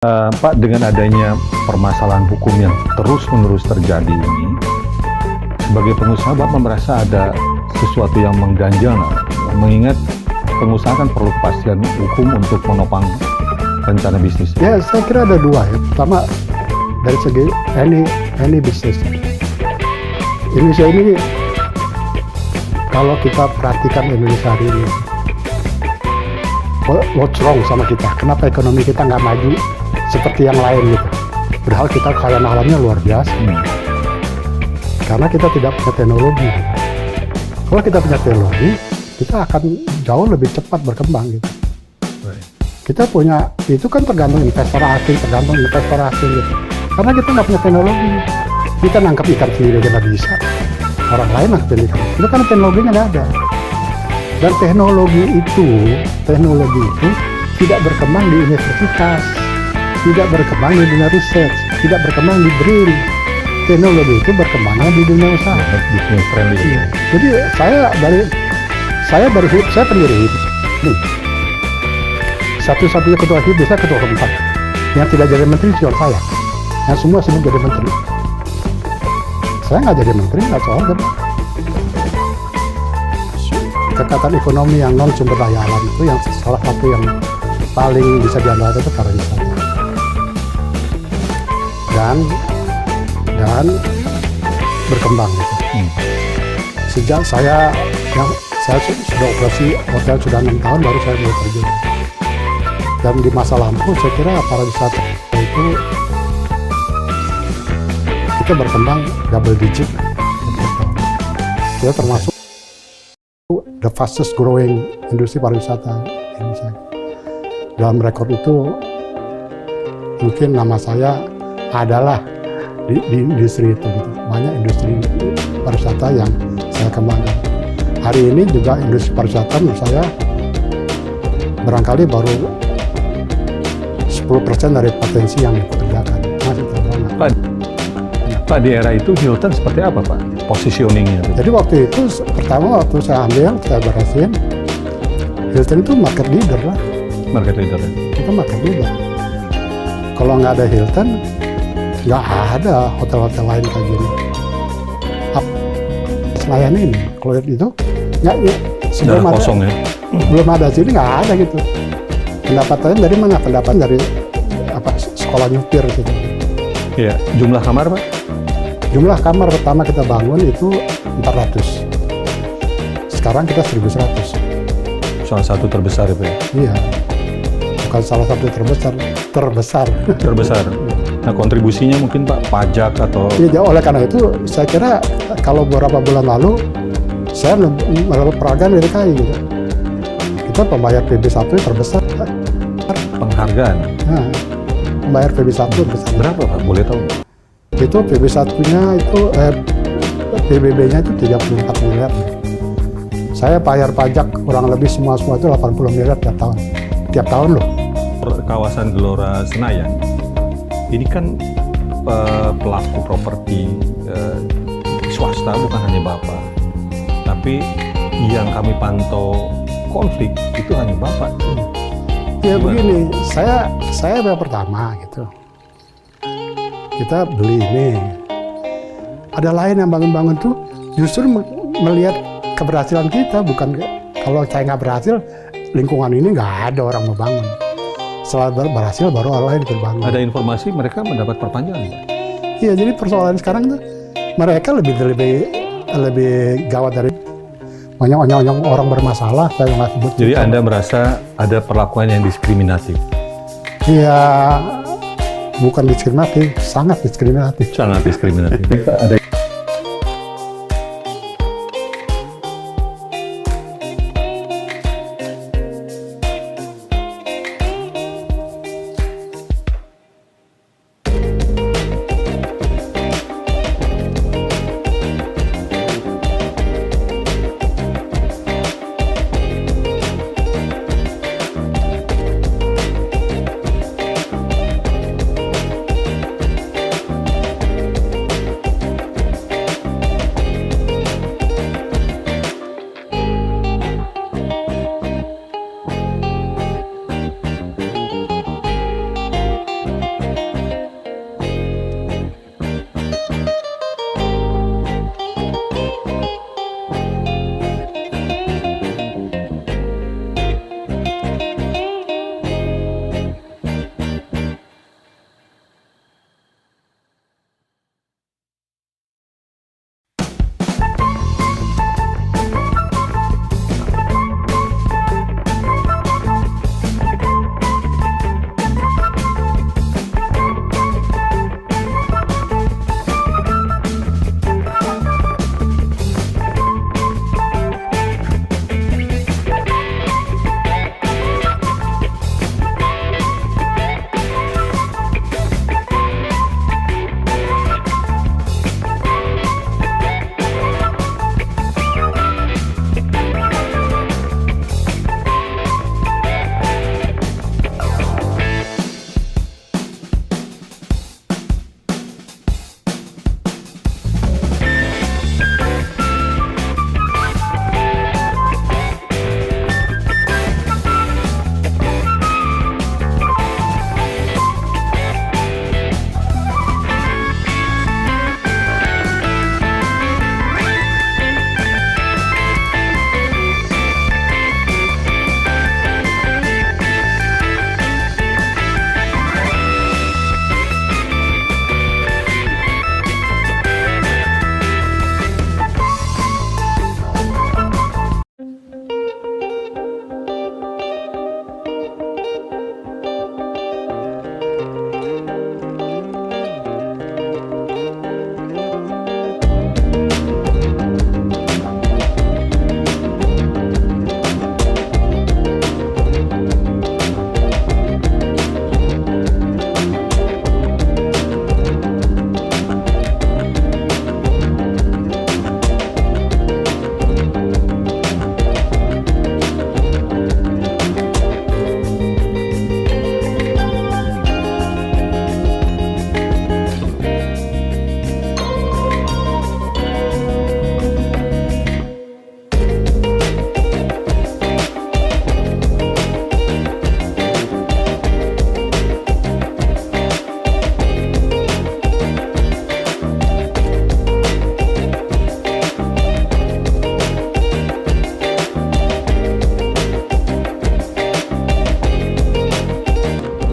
Pak, dengan adanya permasalahan hukum yang terus-menerus terjadi ini, sebagai pengusaha Bapak merasa ada sesuatu yang mengganjal nggak? Mengingat pengusaha kan perlu kepastian hukum untuk menopang rencana bisnis. Ya, saya kira ada dua ya. Pertama, dari segi any bisnis. Indonesia ini, kalau kita perhatikan Indonesia hari ini, what's wrong sama kita? Kenapa ekonomi kita nggak maju seperti yang lain gitu? Padahal kita kekayaan alamnya luar biasa. Karena kita tidak punya teknologi. Gitu. Kalau kita punya teknologi, kita akan jauh lebih cepat berkembang gitu. Kita punya, itu kan tergantung investor asing, gitu. Karena kita nggak punya teknologi. Kita nangkap ikan sendiri aja nggak bisa. Orang lain nangkep ikan. Itu kan teknologinya nggak ada. Dan teknologi itu tidak berkembang di universitas, tidak berkembang di dunia riset, tidak berkembang di BRIN. Teknologi itu berkembangnya di dunia usaha. Business friendly. Iya. Jadi saya pendiri HIP. Nih, satu-satunya ketua HIP, saya ketua keempat. Yang tidak jadi menteri cuma saya. Yang semua sibuk jadi menteri. Saya nggak jadi menteri, nggak soal kan. Kekayaan ekonomi yang non sumber daya alam itu yang salah satu yang paling bisa diandalkan itu pariwisata. Dan berkembang gitu. Sejak saya sudah operasi hotel sudah 6 tahun baru saya mulai terjun. Dan di masa lampau saya kira pariwisata itu kita berkembang double digit. Kita termasuk the fastest growing industri pariwisata Indonesia. Dalam rekor itu mungkin nama saya adalah di industri itu gitu. Banyak industri pariwisata yang saya kembangkan. Hari ini juga industri pariwisata menurut saya barangkali baru 10% dari potensi yang dikerjakan. Masih terbanyak. Pak, di era itu Hilton seperti apa Pak? Positioningnya? Jadi waktu itu pertama waktu saya berhasil, Hilton itu market leader lah. Market leader. Kita market leader. Kalau nggak ada Hilton, nggak ada hotel-hotel lain kayak gini. Selain ini, kalau itu ya sebelum ada, kosong ya? Belum ada sini nggak ada gitu. Pendapatannya dari mana? Pendapatan dari sekolah nyupir gitu. Iya, jumlah kamar Pak? Jumlah kamar pertama kita bangun itu 400. Sekarang kita 1.100. Salah satu terbesar itu ya? Iya. Bukan salah satu terbesar. Terbesar. Nah, kontribusinya mungkin Pak, pajak atau... Iya, oleh karena itu saya kira kalau beberapa bulan lalu saya mendapat penghargaan dari KAI gitu. Kita pembayar PB1 yang terbesar. Penghargaan? Nah, pembayar PB1 terbesar. Berapa Pak? Boleh tahu? Itu PB1-nya itu, PBB-nya itu 34 miliar. Saya bayar pajak kurang lebih semua itu 80 miliar tiap tahun loh. Kawasan Gelora Senayan, ini kan pelaku properti swasta, bukan hanya Bapak. Tapi yang kami pantau konflik itu hanya Bapak. Ya begini, saya yang pertama gitu. Kita beli ini. Ada lain yang bangun-bangun tuh justru melihat keberhasilan kita, bukan kalau saya nggak berhasil, lingkungan ini nggak ada orang mau bangun. Setelah berhasil baru orang lain terbangun. Ada informasi mereka mendapat perpanjangan, Pak? Iya, jadi persoalan sekarang tuh mereka lebih gawat dari banyak orang bermasalah. Saya nggak sebut. Jadi Anda merasa ada perlakuan yang diskriminatif? Iya, bukan diskriminatif, sangat diskriminatif. Sangat diskriminatif. Ada